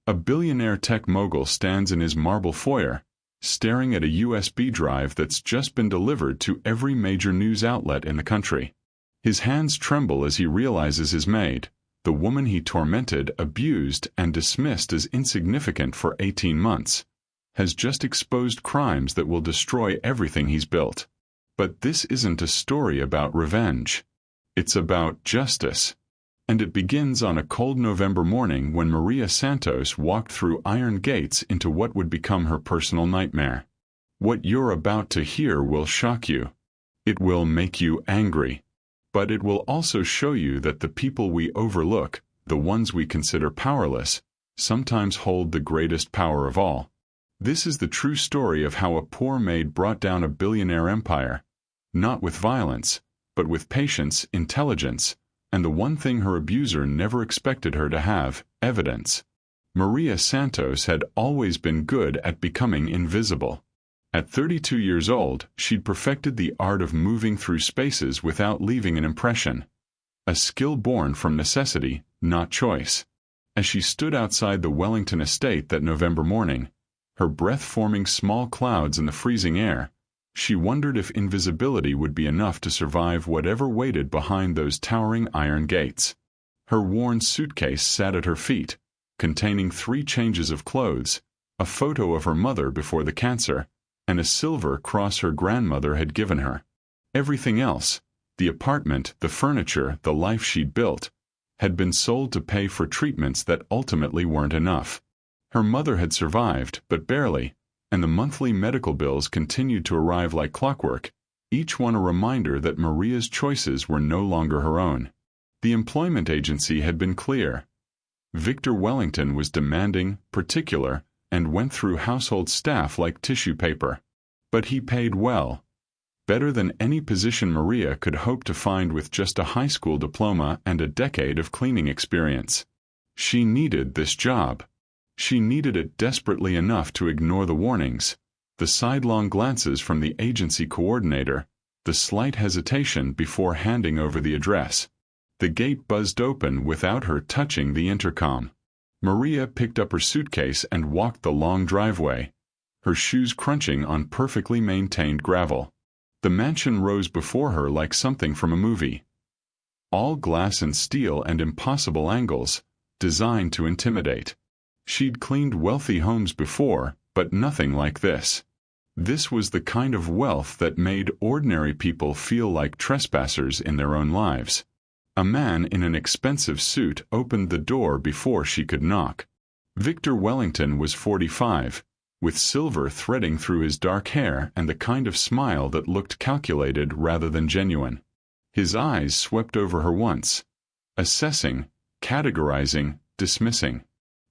A billionaire tech mogul stands in his marble foyer, staring at a USB drive that's just been delivered to every major news outlet in the country. His hands tremble as he realizes his maid, the woman he tormented, abused, and dismissed as insignificant for 18 months, has just exposed crimes that will destroy everything he's built. But this isn't a story about revenge. It's about justice. And it begins on a cold November morning when Maria Santos walked through iron gates into what would become her personal nightmare. What you're about to hear will shock you. It will make you angry. But it will also show you that the people we overlook, the ones we consider powerless, sometimes hold the greatest power of all. This is the true story of how a poor maid brought down a billionaire empire, not with violence, but with patience, intelligence, and the one thing her abuser never expected her to have, evidence. Maria Santos had always been good at becoming invisible. At 32 years old, she'd perfected the art of moving through spaces without leaving an impression. A skill born from necessity, not choice. As she stood outside the Wellington estate that November morning, her breath forming small clouds in the freezing air, she wondered if invisibility would be enough to survive whatever waited behind those towering iron gates. Her worn suitcase sat at her feet, containing 3 changes of clothes, a photo of her mother before the cancer, and a silver cross her grandmother had given her. Everything else, the apartment, the furniture, the life she'd built, had been sold to pay for treatments that ultimately weren't enough. Her mother had survived, but barely, and the monthly medical bills continued to arrive like clockwork, each one a reminder that Maria's choices were no longer her own. The employment agency had been clear. Victor Wellington was demanding, particular, and went through household staff like tissue paper. But he paid well. Better than any position Maria could hope to find with just a high school diploma and a decade of cleaning experience. She needed this job. She needed it desperately enough to ignore the warnings, the sidelong glances from the agency coordinator, the slight hesitation before handing over the address. The gate buzzed open without her touching the intercom. Maria picked up her suitcase and walked the long driveway, her shoes crunching on perfectly maintained gravel. The mansion rose before her like something from a movie. All glass and steel and impossible angles, designed to intimidate. She'd cleaned wealthy homes before, but nothing like this. This was the kind of wealth that made ordinary people feel like trespassers in their own lives. A man in an expensive suit opened the door before she could knock. Victor Wellington was 45, with silver threading through his dark hair and the kind of smile that looked calculated rather than genuine. His eyes swept over her once, assessing, categorizing, dismissing.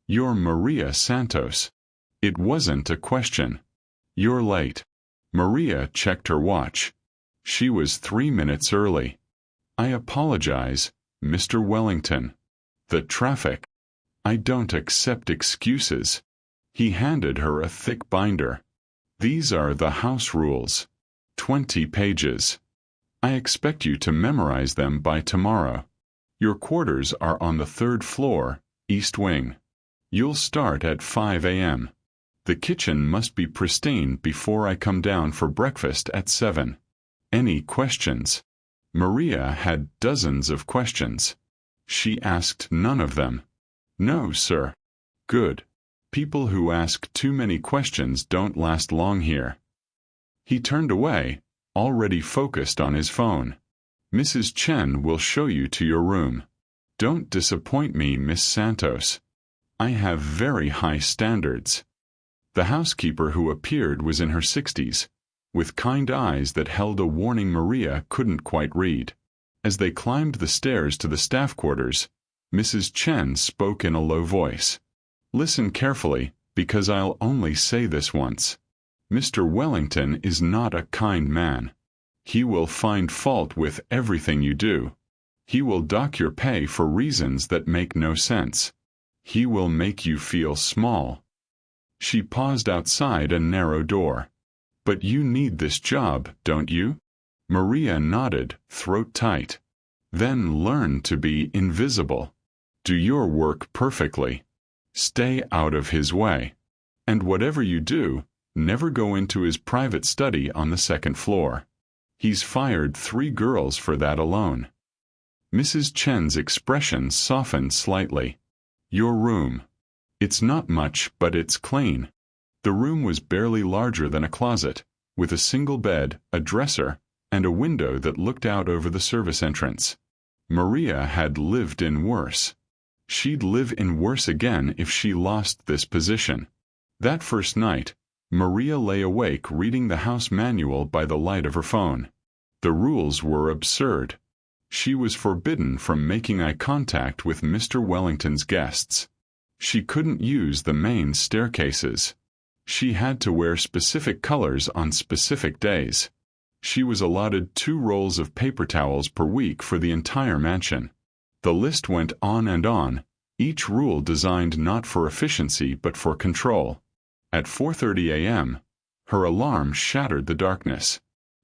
"You're Maria Santos." It wasn't a question. "You're late." Maria checked her watch. She was 3 minutes early. "I apologize, Mr. Wellington. The traffic." "I don't accept excuses." He handed her a thick binder. "These are the house rules. 20 pages. I expect you to memorize them by tomorrow. Your quarters are on the 3rd floor, East Wing. You'll start at 5 a.m. The kitchen must be pristine before I come down for breakfast at 7. Any questions?" Maria had dozens of questions. She asked none of them. "No, sir." "Good. People who ask too many questions don't last long here." He turned away, already focused on his phone. "Mrs. Chen will show you to your room. Don't disappoint me, Miss Santos. I have very high standards." The housekeeper who appeared was in her 60s, with kind eyes that held a warning Maria couldn't quite read. As they climbed the stairs to the staff quarters, Mrs. Chen spoke in a low voice. "Listen carefully, because I'll only say this once. Mr. Wellington is not a kind man. He will find fault with everything you do. He will dock your pay for reasons that make no sense. He will make you feel small." She paused outside a narrow door. "But you need this job, don't you?" Maria nodded, throat tight. "Then learn to be invisible. Do your work perfectly. Stay out of his way. And whatever you do, never go into his private study on the second floor. He's fired 3 girls for that alone." Mrs. Chen's expression softened slightly. "Your room. It's not much, but it's clean." The room was barely larger than a closet, with a single bed, a dresser, and a window that looked out over the service entrance. Maria had lived in worse. She'd live in worse again if she lost this position. That first night, Maria lay awake reading the house manual by the light of her phone. The rules were absurd. She was forbidden from making eye contact with Mr. Wellington's guests. She couldn't use the main staircases. She had to wear specific colors on specific days. She was allotted 2 rolls of paper towels per week for the entire mansion. The list went on and on, each rule designed not for efficiency but for control. At 4:30 a.m., her alarm shattered the darkness.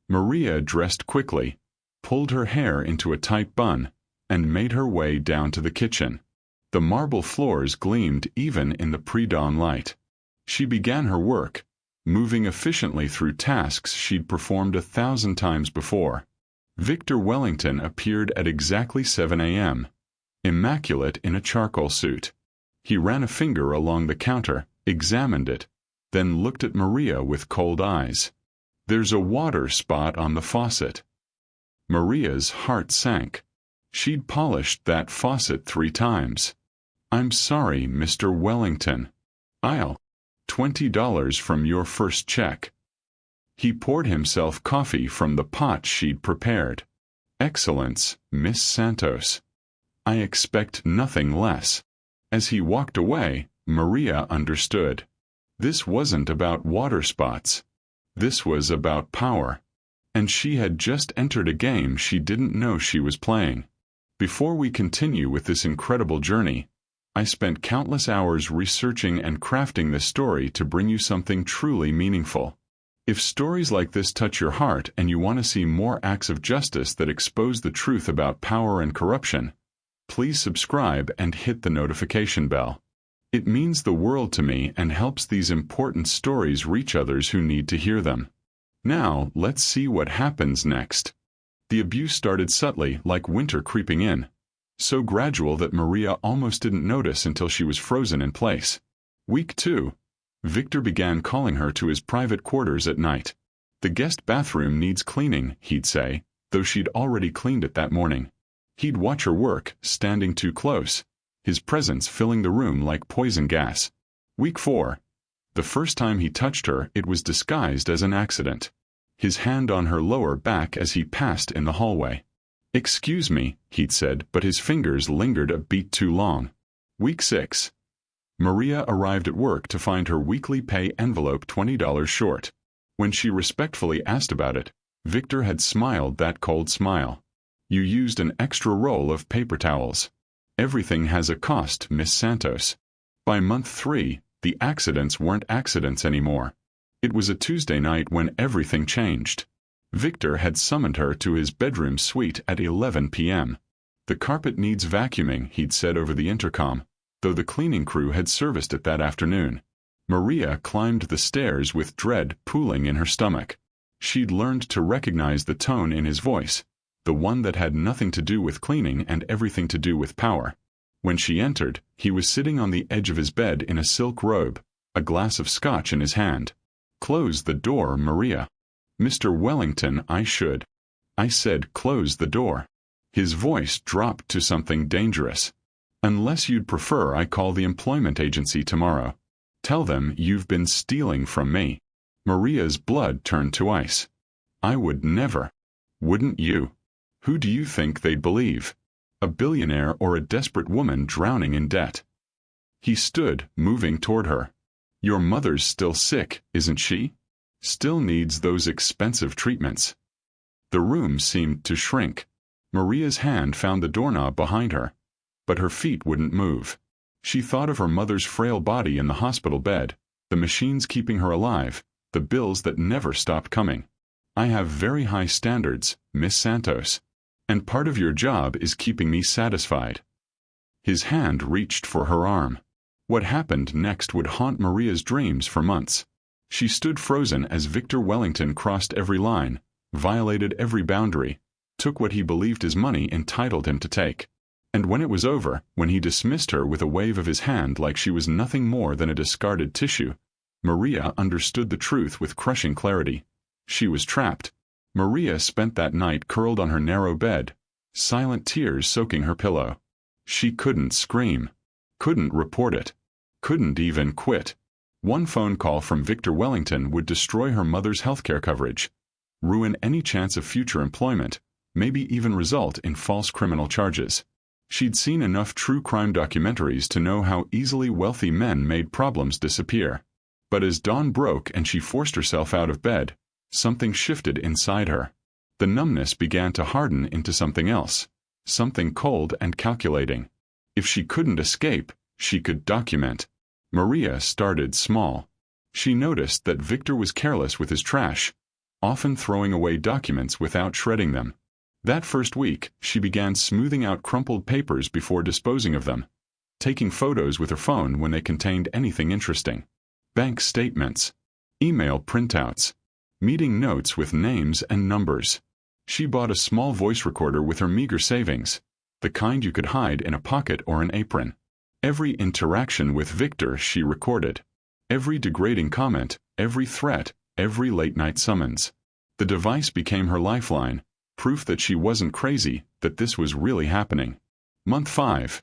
Maria dressed quickly, pulled her hair into a tight bun, and made her way down to the kitchen. The marble floors gleamed even in the pre-dawn light. She began her work, moving efficiently through tasks she'd performed 1,000 times before. Victor Wellington appeared at exactly 7 a.m., immaculate in a charcoal suit. He ran a finger along the counter, examined it, then looked at Maria with cold eyes. "There's a water spot on the faucet." Maria's heart sank. She'd polished that faucet 3 times. "I'm sorry, Mr. Wellington. I'll $20 from your first check." He poured himself coffee from the pot she'd prepared. "Excellence, Miss Santos. I expect nothing less." As he walked away, Maria understood. This wasn't about water spots. This was about power. And she had just entered a game she didn't know she was playing. Before we continue with this incredible journey, I spent countless hours researching and crafting this story to bring you something truly meaningful. If stories like this touch your heart and you want to see more acts of justice that expose the truth about power and corruption, please subscribe and hit the notification bell. It means the world to me and helps these important stories reach others who need to hear them. Now, let's see what happens next. The abuse started subtly, like winter creeping in, so gradual that Maria almost didn't notice until she was frozen in place. Week 2. Victor began calling her to his private quarters at night. "The guest bathroom needs cleaning," he'd say, though she'd already cleaned it that morning. He'd watch her work, standing too close, his presence filling the room like poison gas. Week 4. The first time he touched her, it was disguised as an accident. His hand on her lower back as he passed in the hallway. "Excuse me," he'd said, but his fingers lingered a beat too long. Week 6. Maria arrived at work to find her weekly pay envelope $20 short. When she respectfully asked about it, Victor had smiled that cold smile. "You used an extra roll of paper towels. Everything has a cost, Miss Santos." By month 3, the accidents weren't accidents anymore. It was a Tuesday night when everything changed. Victor had summoned her to his bedroom suite at 11 p.m. "The carpet needs vacuuming," he'd said over the intercom, though the cleaning crew had serviced it that afternoon. Maria climbed the stairs with dread pooling in her stomach. She'd learned to recognize the tone in his voice, the one that had nothing to do with cleaning and everything to do with power. When she entered, he was sitting on the edge of his bed in a silk robe, a glass of scotch in his hand. "Close the door, Maria." "Mr. Wellington, I said close the door." His voice dropped to something dangerous. "Unless you'd prefer I call the employment agency tomorrow. Tell them you've been stealing from me." Maria's blood turned to ice. "I would never." "Wouldn't you? Who do you think they'd believe? A billionaire or a desperate woman drowning in debt?" He stood, moving toward her. "Your mother's still sick, isn't she? Still needs those expensive treatments." The room seemed to shrink. Maria's hand found the doorknob behind her, but her feet wouldn't move. She thought of her mother's frail body in the hospital bed, the machines keeping her alive, the bills that never stopped coming. "I have very high standards, Miss Santos, and part of your job is keeping me satisfied." His hand reached for her arm. What happened next would haunt Maria's dreams for months. She stood frozen as Victor Wellington crossed every line, violated every boundary, took what he believed his money entitled him to take. And when it was over, when he dismissed her with a wave of his hand like she was nothing more than a discarded tissue, Maria understood the truth with crushing clarity. She was trapped. Maria spent that night curled on her narrow bed, silent tears soaking her pillow. She couldn't scream, couldn't report it, couldn't even quit. One phone call from Victor Wellington would destroy her mother's healthcare coverage, ruin any chance of future employment, maybe even result in false criminal charges. She'd seen enough true crime documentaries to know how easily wealthy men made problems disappear. But as dawn broke and she forced herself out of bed, something shifted inside her. The numbness began to harden into something else, something cold and calculating. If she couldn't escape, she could document. Maria started small. She noticed that Victor was careless with his trash, often throwing away documents without shredding them. That first week, she began smoothing out crumpled papers before disposing of them, taking photos with her phone when they contained anything interesting. Bank statements, email printouts, meeting notes with names and numbers. She bought a small voice recorder with her meager savings, the kind you could hide in a pocket or an apron. Every interaction with Victor she recorded. Every degrading comment, every threat, every late-night summons. The device became her lifeline, proof that she wasn't crazy, that this was really happening. Month 5.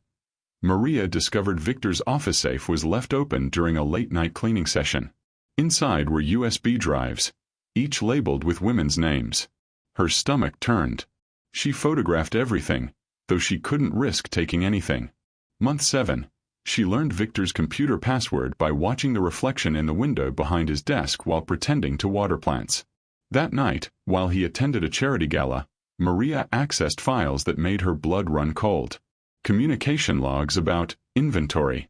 Maria discovered Victor's office safe was left open during a late-night cleaning session. Inside were USB drives, each labeled with women's names. Her stomach turned. She photographed everything, though she couldn't risk taking anything. Month 7. She learned Victor's computer password by watching the reflection in the window behind his desk while pretending to water plants. That night, while he attended a charity gala, Maria accessed files that made her blood run cold. Communication logs about inventory,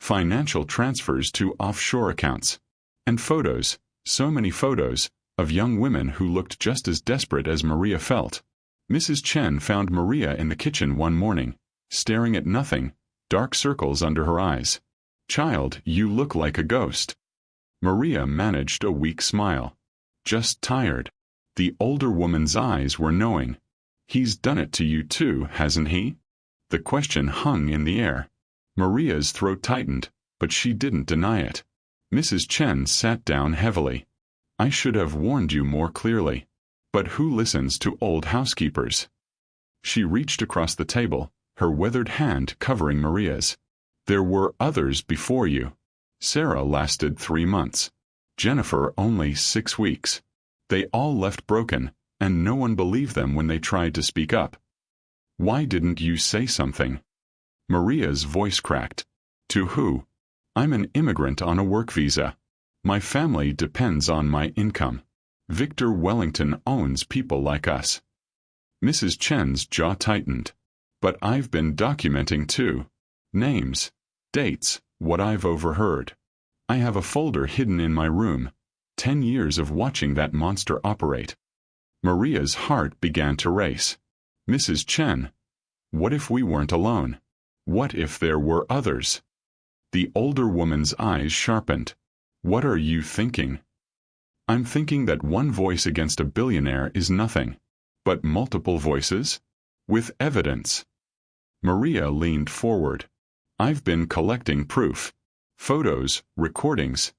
financial transfers to offshore accounts, and photos, so many photos, of young women who looked just as desperate as Maria felt. Mrs. Chen found Maria in the kitchen one morning, staring at nothing, dark circles under her eyes. "Child, you look like a ghost." Maria managed a weak smile. "Just tired." The older woman's eyes were knowing. "He's done it to you too, hasn't he?" The question hung in the air. Maria's throat tightened, but she didn't deny it. Mrs. Chen sat down heavily. "I should have warned you more clearly. But who listens to old housekeepers?" She reached across the table, her weathered hand covering Maria's. "There were others before you. Sarah lasted 3 months. Jennifer only 6 weeks. They all left broken, and no one believed them when they tried to speak up. Why didn't you say something?" Maria's voice cracked. "To who? I'm an immigrant on a work visa. My family depends on my income. Victor Wellington owns people like us." Mrs. Chen's jaw tightened. "But I've been documenting too. Names, dates, what I've overheard. I have a folder hidden in my room. 10 years of watching that monster operate." Maria's heart began to race. "Mrs. Chen, what if we weren't alone? What if there were others?" The older woman's eyes sharpened. "What are you thinking?" "I'm thinking that one voice against a billionaire is nothing. But multiple voices? With evidence." Maria leaned forward. "I've been collecting proof. Photos, recordings,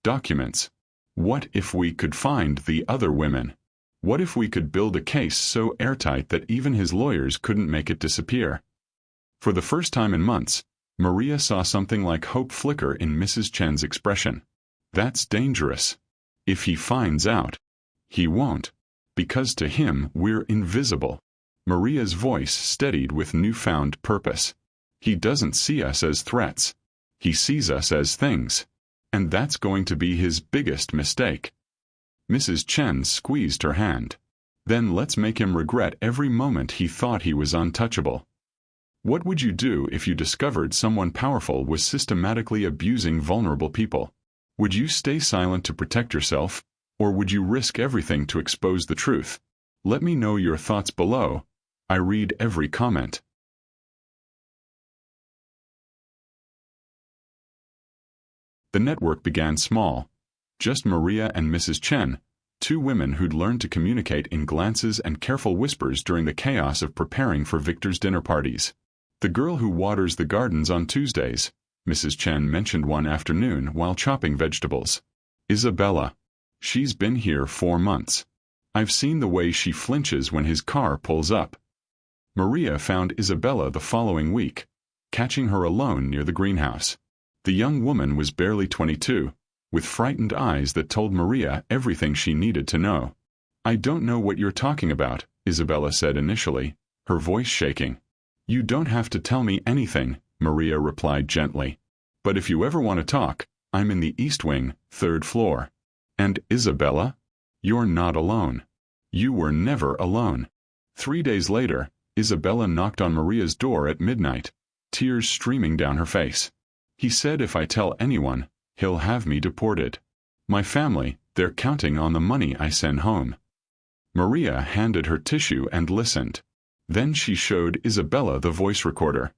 documents. What if we could find the other women? What if we could build a case so airtight that even his lawyers couldn't make it disappear?" For the first time in months, Maria saw something like hope flicker in Mrs. Chen's expression. "That's dangerous. If he finds out." "He won't. Because to him we're invisible." Maria's voice steadied with newfound purpose. "He doesn't see us as threats. He sees us as things. And that's going to be his biggest mistake." Mrs. Chen squeezed her hand. "Then let's make him regret every moment he thought he was untouchable." What would you do if you discovered someone powerful was systematically abusing vulnerable people? Would you stay silent to protect yourself, or would you risk everything to expose the truth? Let me know your thoughts below. I read every comment. The network began small. Just Maria and Mrs. Chen, two women who'd learned to communicate in glances and careful whispers during the chaos of preparing for Victor's dinner parties. "The girl who waters the gardens on Tuesdays," Mrs. Chen mentioned one afternoon while chopping vegetables. "Isabella. She's been here 4 months. I've seen the way she flinches when his car pulls up." Maria found Isabella the following week, catching her alone near the greenhouse. The young woman was barely 22, with frightened eyes that told Maria everything she needed to know. "I don't know what you're talking about," Isabella said initially, her voice shaking. "You don't have to tell me anything," Maria replied gently. "But if you ever want to talk, I'm in the East Wing, 3rd floor. And Isabella? You're not alone. You were never alone." 3 days later, Isabella knocked on Maria's door at midnight, tears streaming down her face. "He said if I tell anyone, he'll have me deported. My family, they're counting on the money I send home." Maria handed her tissue and listened. Then she showed Isabella the voice recorder.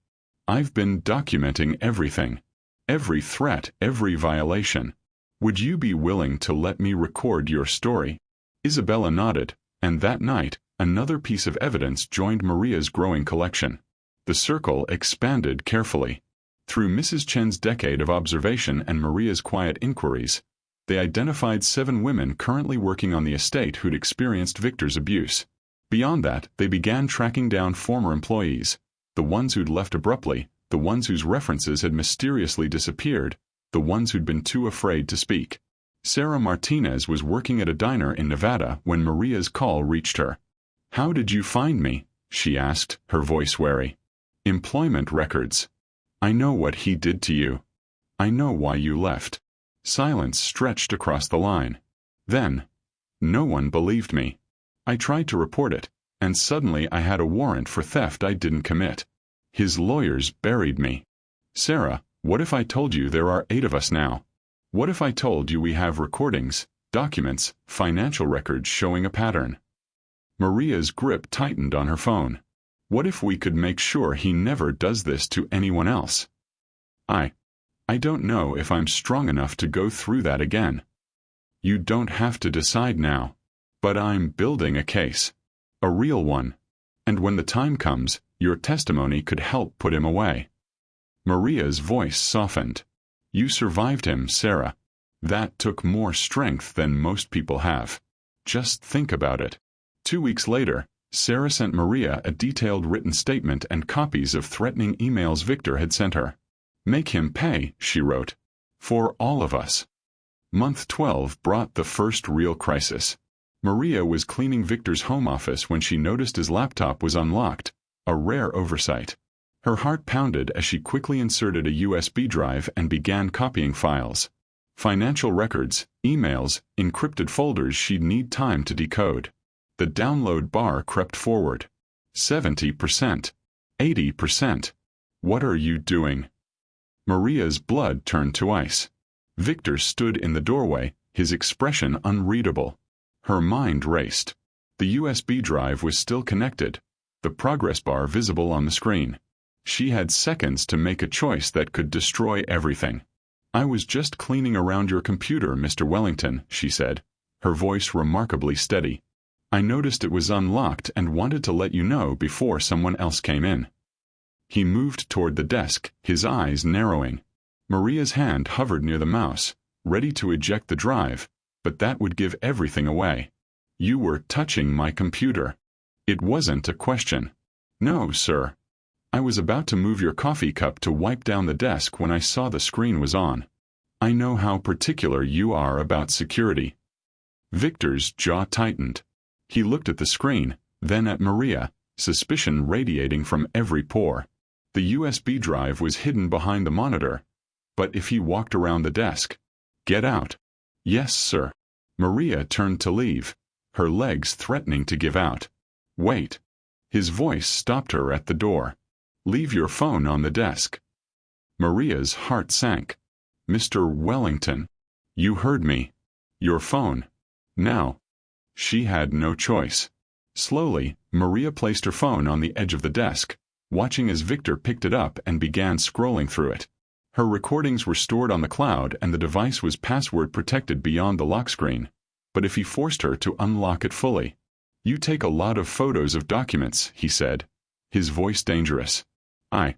"I've been documenting everything. Every threat, every violation. Would you be willing to let me record your story?" Isabella nodded, and that night, another piece of evidence joined Maria's growing collection. The circle expanded carefully. Through Mrs. Chen's decade of observation and Maria's quiet inquiries, they identified 7 women currently working on the estate who'd experienced Victor's abuse. Beyond that, they began tracking down former employees, the ones who'd left abruptly, the ones whose references had mysteriously disappeared, the ones who'd been too afraid to speak. Sarah Martinez was working at a diner in Nevada when Maria's call reached her. "How did you find me?" she asked, her voice wary. "Employment records. I know what he did to you. I know why you left." Silence stretched across the line. Then, "No one believed me. I tried to report it, and suddenly I had a warrant for theft I didn't commit. His lawyers buried me. Sarah, what if I told you there are 8 of us now? What if I told you we have recordings, documents, financial records showing a pattern?" Maria's grip tightened on her phone. "What if we could make sure he never does this to anyone else?" I don't know if I'm strong enough to go through that again." "You don't have to decide now. But I'm building a case. A real one. And when the time comes, your testimony could help put him away." Maria's voice softened. "You survived him, Sarah. That took more strength than most people have. Just think about it." 2 weeks later, Sarah sent Maria a detailed written statement and copies of threatening emails Victor had sent her. "Make him pay," she wrote. "For all of us." Month 12 brought the first real crisis. Maria was cleaning Victor's home office when she noticed his laptop was unlocked, a rare oversight. Her heart pounded as she quickly inserted a USB drive and began copying files. Financial records, emails, encrypted folders she'd need time to decode. The download bar crept forward. 70%. 80%. "What are you doing?" Maria's blood turned to ice. Victor stood in the doorway, his expression unreadable. Her mind raced. The USB drive was still connected, the progress bar visible on the screen. She had seconds to make a choice that could destroy everything. "I was just cleaning around your computer, Mr. Wellington," she said, her voice remarkably steady. "I noticed it was unlocked and wanted to let you know before someone else came in." He moved toward the desk, his eyes narrowing. Maria's hand hovered near the mouse, ready to eject the drive, but that would give everything away. "You were touching my computer." It wasn't a question. "No, sir. I was about to move your coffee cup to wipe down the desk when I saw the screen was on. I know how particular you are about security." Victor's jaw tightened. He looked at the screen, then at Maria, suspicion radiating from every pore. The USB drive was hidden behind the monitor. But if he walked around the desk? "Get out." "Yes, sir." Maria turned to leave, her legs threatening to give out. "Wait." His voice stopped her at the door. "Leave your phone on the desk." Maria's heart sank. "Mr. Wellington, you heard me. Your phone. Now." She had no choice. Slowly, Maria placed her phone on the edge of the desk, watching as Victor picked it up and began scrolling through it. Her recordings were stored on the cloud and the device was password protected beyond the lock screen. But if he forced her to unlock it fully? "You take a lot of photos of documents," he said, his voice dangerous. I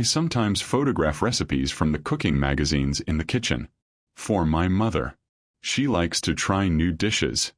sometimes photograph recipes from the cooking magazines in the kitchen. For my mother. She likes to try new dishes."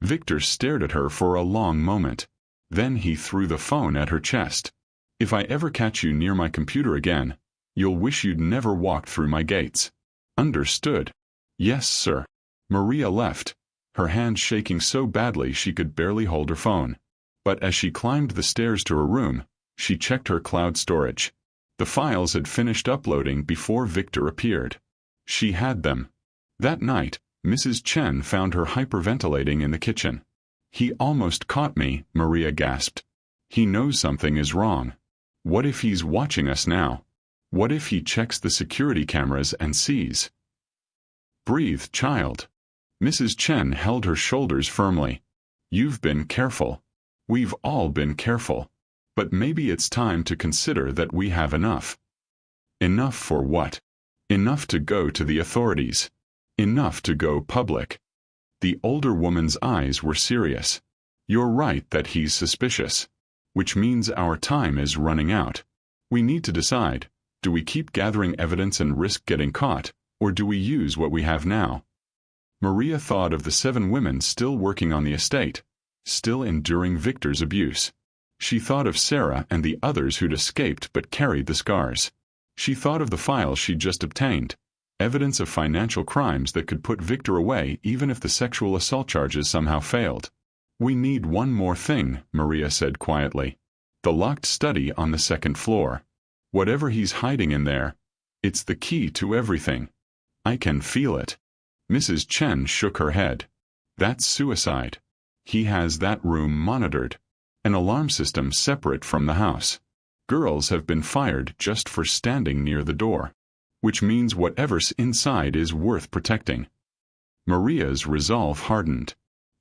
Victor stared at her for a long moment. Then he threw the phone at her chest. "If I ever catch you near my computer again, you'll wish you'd never walked through my gates." "Understood." "Yes, sir." Maria left, her hand shaking so badly she could barely hold her phone. But as she climbed the stairs to her room, she checked her cloud storage. The files had finished uploading before Victor appeared. She had them. That night, Mrs. Chen found her hyperventilating in the kitchen. "He almost caught me," Maria gasped. "He knows something is wrong. What if he's watching us now? What if he checks the security cameras and sees?" "Breathe, child." Mrs. Chen held her shoulders firmly. "You've been careful. We've all been careful. But maybe it's time to consider that we have enough." "Enough for what?" "Enough to go to the authorities. Enough to go public." The older woman's eyes were serious. "You're right that he's suspicious. Which means our time is running out. We need to decide, do we keep gathering evidence and risk getting caught, or do we use what we have now?" Maria thought of the 7 women still working on the estate, still enduring Victor's abuse. She thought of Sarah and the others who'd escaped but carried the scars. She thought of the files she'd just obtained, evidence of financial crimes that could put Victor away even if the sexual assault charges somehow failed. "We need one more thing," Maria said quietly. "The locked study on the 2nd floor. Whatever he's hiding in there, it's the key to everything. I can feel it." Mrs. Chen shook her head. "That's suicide. He has that room monitored. An alarm system separate from the house. Girls have been fired just for standing near the door. Which means whatever's inside is worth protecting." Maria's resolve hardened.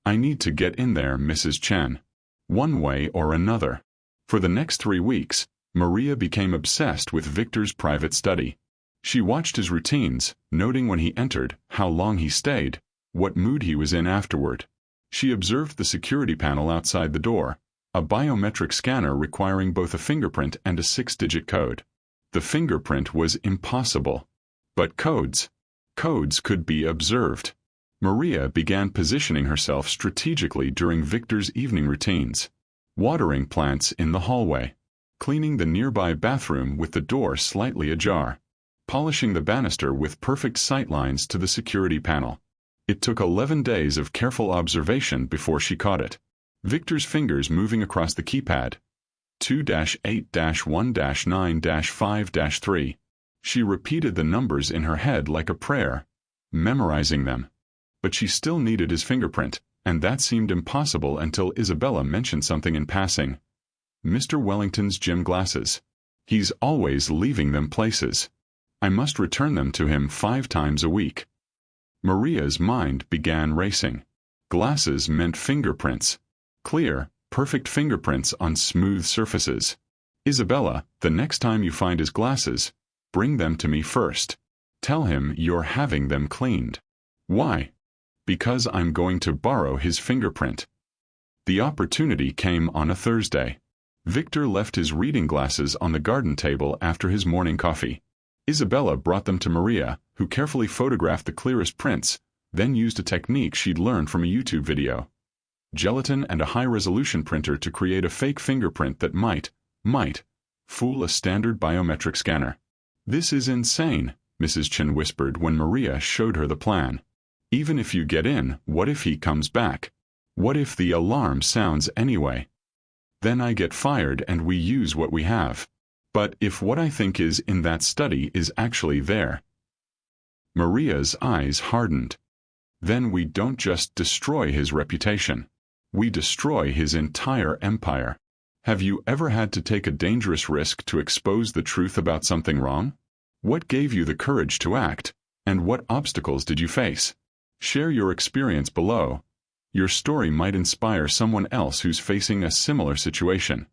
"I need to get in there, Mrs. Chen. One way or another." For the next 3 weeks, Maria became obsessed with Victor's private study. She watched his routines, noting when he entered, how long he stayed, what mood he was in afterward. She observed the security panel outside the door, a biometric scanner requiring both a fingerprint and a 6-digit code. The fingerprint was impossible. But codes could be observed. Maria began positioning herself strategically during Victor's evening routines. Watering plants in the hallway. Cleaning the nearby bathroom with the door slightly ajar. Polishing the banister with perfect sightlines to the security panel. It took 11 days of careful observation before she caught it. Victor's fingers moving across the keypad. 2-8-1-9-5-3. She repeated the numbers in her head like a prayer, memorizing them. But she still needed his fingerprint, and that seemed impossible until Isabella mentioned something in passing. Mr. Wellington's gym glasses. He's always leaving them places. I must return them to him 5 times a week. Maria's mind began racing. Glasses meant fingerprints. Clear, perfect fingerprints on smooth surfaces. "Isabella, the next time you find his glasses, bring them to me first. Tell him you're having them cleaned." "Why?" "Because I'm going to borrow his fingerprint." The opportunity came on a Thursday. Victor left his reading glasses on the garden table after his morning coffee. Isabella brought them to Maria, who carefully photographed the clearest prints, then used a technique she'd learned from a YouTube video. Gelatin and a high-resolution printer to create a fake fingerprint that might fool a standard biometric scanner. "This is insane," Mrs. Chen whispered when Maria showed her the plan. "Even if you get in, what if he comes back? What if the alarm sounds anyway? Then I get fired and we use what we have. But if what I think is in that study is actually there?" Maria's eyes hardened. "Then we don't just destroy his reputation. We destroy his entire empire. Have you ever had to take a dangerous risk to expose the truth about something wrong? What gave you the courage to act, and what obstacles did you face? Share your experience below. Your story might inspire someone else who's facing a similar situation."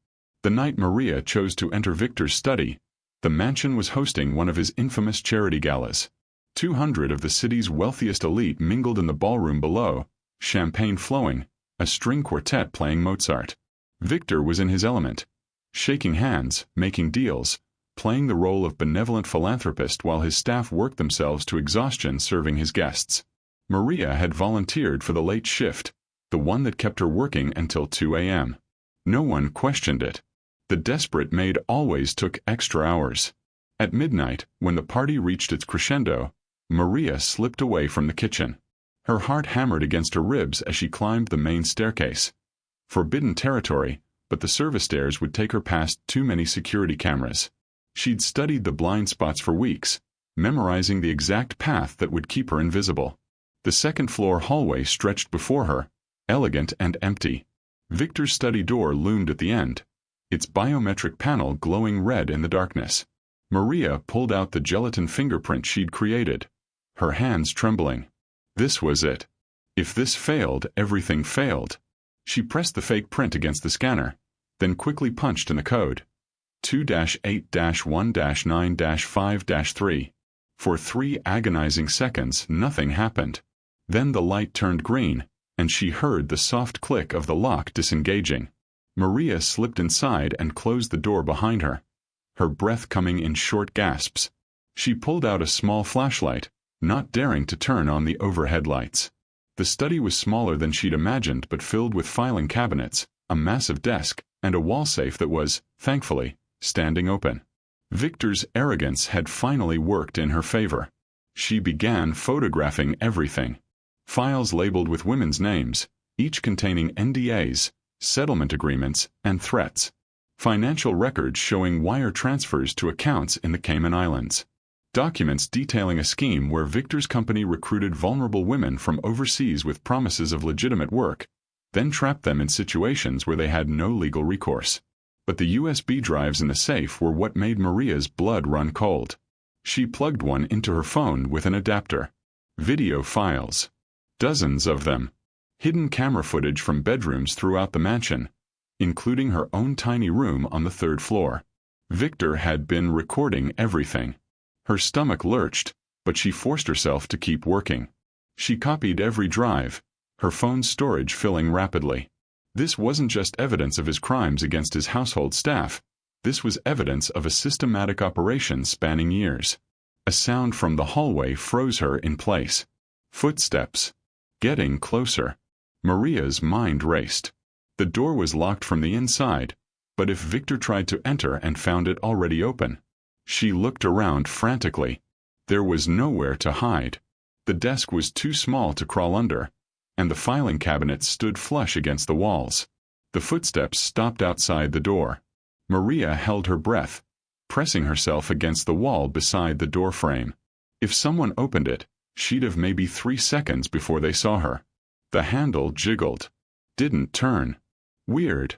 The night Maria chose to enter Victor's study, The mansion was hosting one of his infamous charity galas. 200 of the city's wealthiest elite mingled in the ballroom below, champagne flowing, a string quartet playing Mozart. Victor was in his element, shaking hands, making deals, playing the role of benevolent philanthropist while his staff worked themselves to exhaustion serving his guests. Maria had volunteered for the late shift, the one that kept her working until 2 a.m. No one questioned it. The desperate maid always took extra hours. At midnight, when the party reached its crescendo, Maria slipped away from the kitchen. Her heart hammered against her ribs as she climbed the main staircase. Forbidden territory, but the service stairs would take her past too many security cameras. She'd studied the blind spots for weeks, memorizing the exact path that would keep her invisible. The second-floor hallway stretched before her, elegant and empty. Victor's study door loomed at the end, its biometric panel glowing red in the darkness. Maria pulled out the gelatin fingerprint she'd created, her hands trembling. This was it. If this failed, everything failed. She pressed the fake print against the scanner, then quickly punched in the code. 2-8-1-9-5-3. For 3 agonizing seconds, nothing happened. Then the light turned green, and she heard the soft click of the lock disengaging. Maria slipped inside and closed the door behind her, her breath coming in short gasps. She pulled out a small flashlight, not daring to turn on the overhead lights. The study was smaller than she'd imagined but filled with filing cabinets, a massive desk, and a wall safe that was, thankfully, standing open. Victor's arrogance had finally worked in her favor. She began photographing everything. Files labeled with women's names, each containing NDAs, settlement agreements, and threats. Financial records showing wire transfers to accounts in the Cayman Islands. Documents detailing a scheme where Victor's company recruited vulnerable women from overseas with promises of legitimate work, then trapped them in situations where they had no legal recourse. But the USB drives in the safe were what made Maria's blood run cold. She plugged one into her phone with an adapter. Video files. Dozens of them. Hidden camera footage from bedrooms throughout the mansion, including her own tiny room on the 3rd floor. Victor had been recording everything. Her stomach lurched, but she forced herself to keep working. She copied every drive, her phone's storage filling rapidly. This wasn't just evidence of his crimes against his household staff. This was evidence of a systematic operation spanning years. A sound from the hallway froze her in place. Footsteps. Getting closer. Maria's mind raced. The door was locked from the inside, but if Victor tried to enter and found it already open? She looked around frantically. There was nowhere to hide. The desk was too small to crawl under, and the filing cabinet stood flush against the walls. The footsteps stopped outside the door. Maria held her breath, pressing herself against the wall beside the door frame. If someone opened it, she'd have maybe 3 seconds before they saw her. The handle jiggled. Didn't turn. Weird.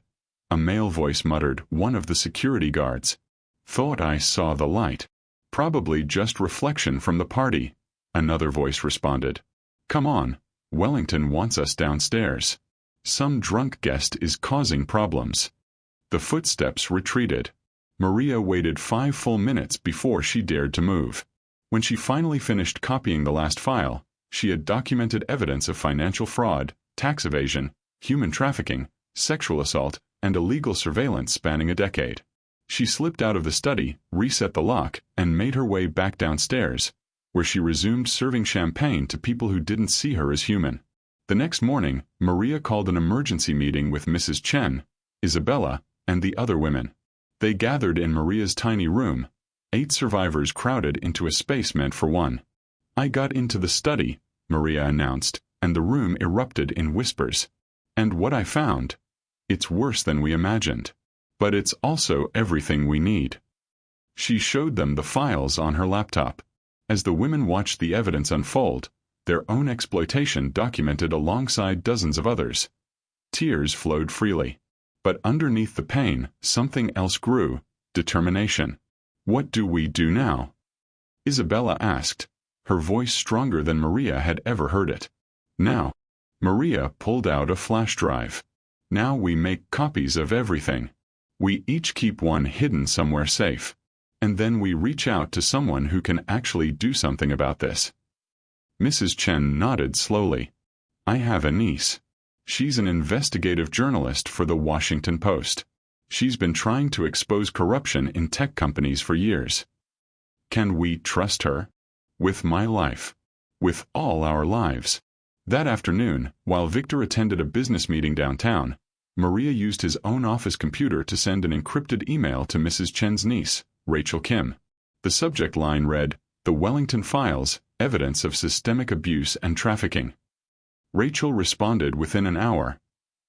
A male voice muttered, one of the security guards. Thought I saw the light. Probably just reflection from the party. Another voice responded. Come on. Wellington wants us downstairs. Some drunk guest is causing problems. The footsteps retreated. Maria waited 5 full minutes before she dared to move. When she finally finished copying the last file, she had documented evidence of financial fraud, tax evasion, human trafficking, sexual assault, and illegal surveillance spanning a decade. She slipped out of the study, reset the lock, and made her way back downstairs, where she resumed serving champagne to people who didn't see her as human. The next morning, Maria called an emergency meeting with Mrs. Chen, Isabella, and the other women. They gathered in Maria's tiny room, 8 survivors crowded into a space meant for one. I got into the study, Maria announced, and the room erupted in whispers. And what I found? It's worse than we imagined. But it's also everything we need. She showed them the files on her laptop. As the women watched the evidence unfold, their own exploitation documented alongside dozens of others. Tears flowed freely. But underneath the pain, something else grew, determination. What do we do now? Isabella asked, her voice stronger than Maria had ever heard it. Now. Maria pulled out a flash drive. Now we make copies of everything. We each keep one hidden somewhere safe. And then we reach out to someone who can actually do something about this. Mrs. Chen nodded slowly. I have a niece. She's an investigative journalist for the Washington Post. She's been trying to expose corruption in tech companies for years. Can we trust her? With my life. With all our lives. That afternoon, while Victor attended a business meeting downtown, Maria used his own office computer to send an encrypted email to Mrs. Chen's niece, Rachel Kim. The subject line read, "The Wellington Files, Evidence of Systemic Abuse and Trafficking." Rachel responded within an hour.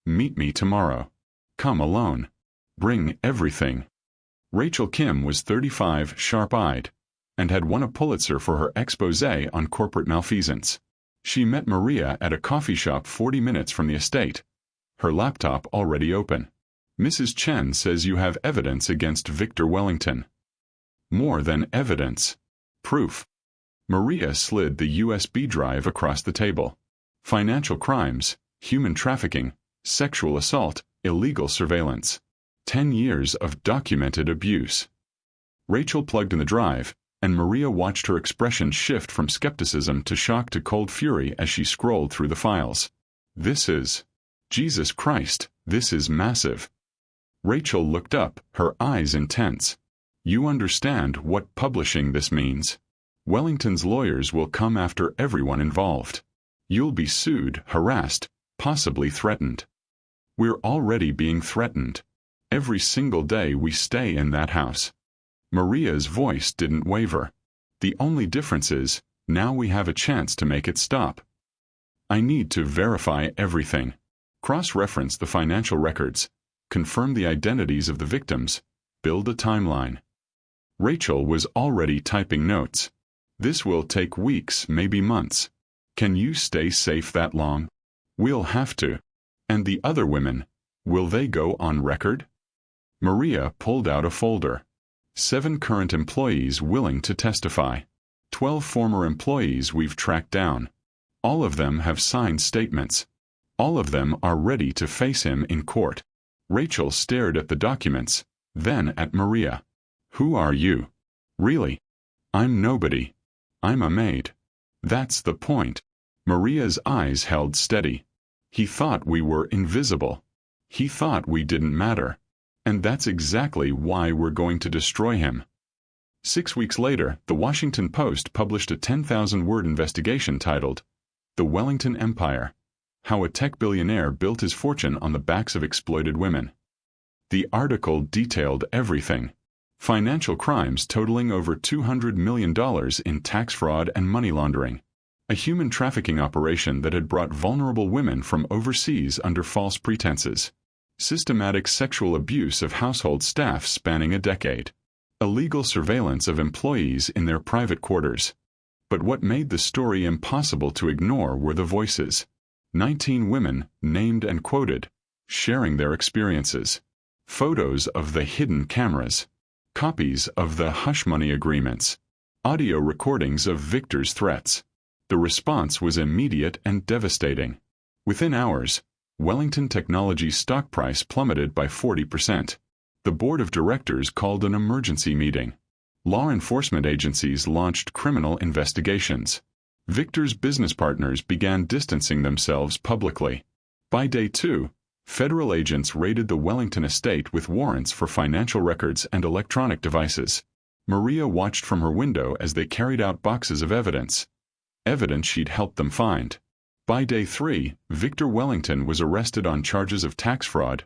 Meet me tomorrow. Come alone. Bring everything. Rachel Kim was 35, sharp-eyed, and had won a Pulitzer for her exposé on corporate malfeasance. She met Maria at a coffee shop 40 minutes from the estate, her laptop already open. Mrs. Chen says you have evidence against Victor Wellington. More than evidence. Proof. Maria slid the USB drive across the table. Financial crimes, human trafficking, sexual assault, illegal surveillance. 10 years of documented abuse. Rachel plugged in the drive, and Maria watched her expression shift from skepticism to shock to cold fury as she scrolled through the files. This is... Jesus Christ, this is massive. Rachel looked up, her eyes intense. You understand what publishing this means? Wellington's lawyers will come after everyone involved. You'll be sued, harassed, possibly threatened. We're already being threatened. Every single day we stay in that house. Maria's voice didn't waver. The only difference is, now we have a chance to make it stop. I need to verify everything. Cross-reference the financial records, confirm the identities of the victims, build a timeline. Rachel was already typing notes. This will take weeks, maybe months. Can you stay safe that long? We'll have to. And the other women, will they go on record? Maria pulled out a folder. 7 current employees willing to testify. 12 former employees we've tracked down. All of them have signed statements. All of them are ready to face him in court. Rachel stared at the documents, then at Maria. Who are you? Really? I'm nobody. I'm a maid. That's the point. Maria's eyes held steady. He thought we were invisible. He thought we didn't matter. And that's exactly why we're going to destroy him. 6 weeks later, the Washington Post published a 10,000-word investigation titled, The Wellington Empire: How a Tech Billionaire Built His Fortune on the Backs of Exploited Women. The article detailed everything. Financial crimes totaling over $200 million in tax fraud and money laundering. A human trafficking operation that had brought vulnerable women from overseas under false pretenses. Systematic sexual abuse of household staff spanning a decade. Illegal surveillance of employees in their private quarters. But what made the story impossible to ignore were the voices. 19 women, named and quoted, sharing their experiences. Photos of the hidden cameras. Copies of the hush money agreements. Audio recordings of Victor's threats. The response was immediate and devastating. Within hours, Wellington Technology's stock price plummeted by 40%. The board of directors called an emergency meeting. Law enforcement agencies launched criminal investigations. Victor's business partners began distancing themselves publicly. By day 2, federal agents raided the Wellington estate with warrants for financial records and electronic devices. Maria watched from her window as they carried out boxes of evidence. Evidence she'd helped them find. By day 3, Victor Wellington was arrested on charges of tax fraud,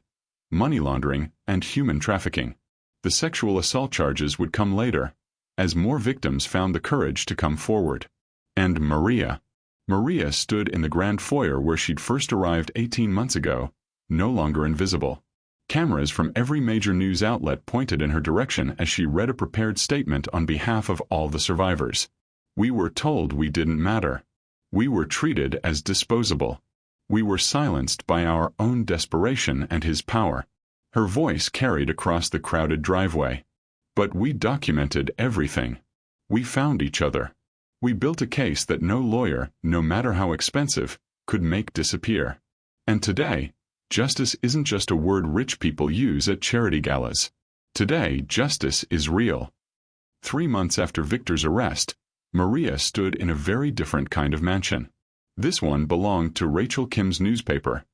money laundering, and human trafficking. The sexual assault charges would come later, as more victims found the courage to come forward. And Maria. Maria stood in the grand foyer where she'd first arrived 18 months ago, no longer invisible. Cameras from every major news outlet pointed in her direction as she read a prepared statement on behalf of all the survivors. We were told we didn't matter. We were treated as disposable. We were silenced by our own desperation and his power. Her voice carried across the crowded driveway. But we documented everything. We found each other. We built a case that no lawyer, no matter how expensive, could make disappear. And today, justice isn't just a word rich people use at charity galas. Today, justice is real. 3 months after Victor's arrest, Maria stood in a very different kind of mansion. This one belonged to Rachel Kim's newspaper,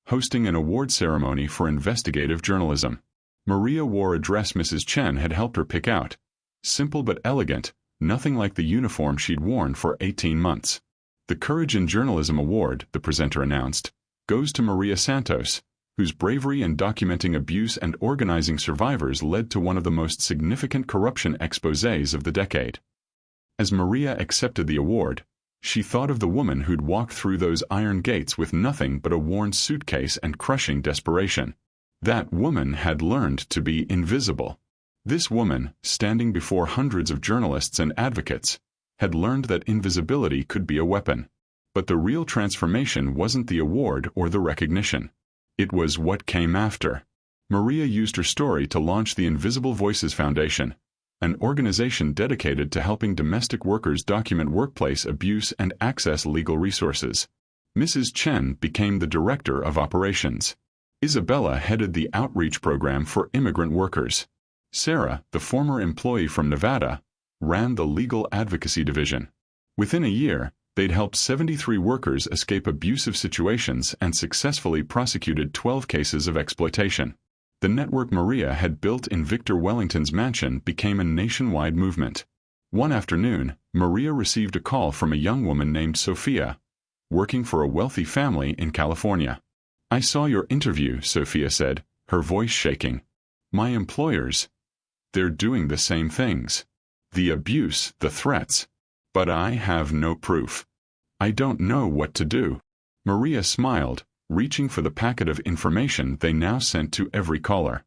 hosting an award ceremony for investigative journalism. Maria wore a dress Mrs. Chen had helped her pick out. Simple but elegant, nothing like the uniform she'd worn for 18 months. The Courage in Journalism Award, the presenter announced, goes to Maria Santos, whose bravery in documenting abuse and organizing survivors led to one of the most significant corruption exposés of the decade. As Maria accepted the award, she thought of the woman who'd walked through those iron gates with nothing but a worn suitcase and crushing desperation. That woman had learned to be invisible. This woman, standing before hundreds of journalists and advocates, had learned that invisibility could be a weapon. But the real transformation wasn't the award or the recognition. It was what came after. Maria used her story to launch the Invisible Voices Foundation, an organization dedicated to helping domestic workers document workplace abuse and access legal resources. Mrs. Chen became the director of operations. Isabella headed the outreach program for immigrant workers. Sarah, the former employee from Nevada, ran the legal advocacy division. Within a year, they'd helped 73 workers escape abusive situations and successfully prosecuted 12 cases of exploitation. The network Maria had built in Victor Wellington's mansion became a nationwide movement. One afternoon, Maria received a call from a young woman named Sophia, working for a wealthy family in California. "I saw your interview," Sophia said, her voice shaking. "My employers, they're doing the same things. The abuse, the threats. But I have no proof. I don't know what to do." Maria smiled, reaching for the packet of information they now sent to every caller.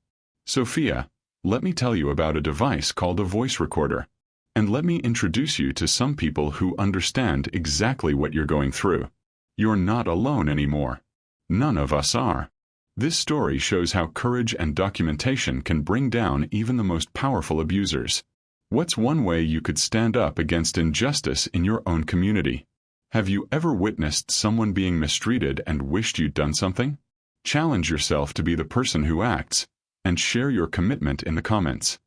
"Sophia, let me tell you about a device called a voice recorder. And let me introduce you to some people who understand exactly what you're going through. You're not alone anymore. None of us are." This story shows how courage and documentation can bring down even the most powerful abusers. What's one way you could stand up against injustice in your own community? Have you ever witnessed someone being mistreated and wished you'd done something? Challenge yourself to be the person who acts, and share your commitment in the comments.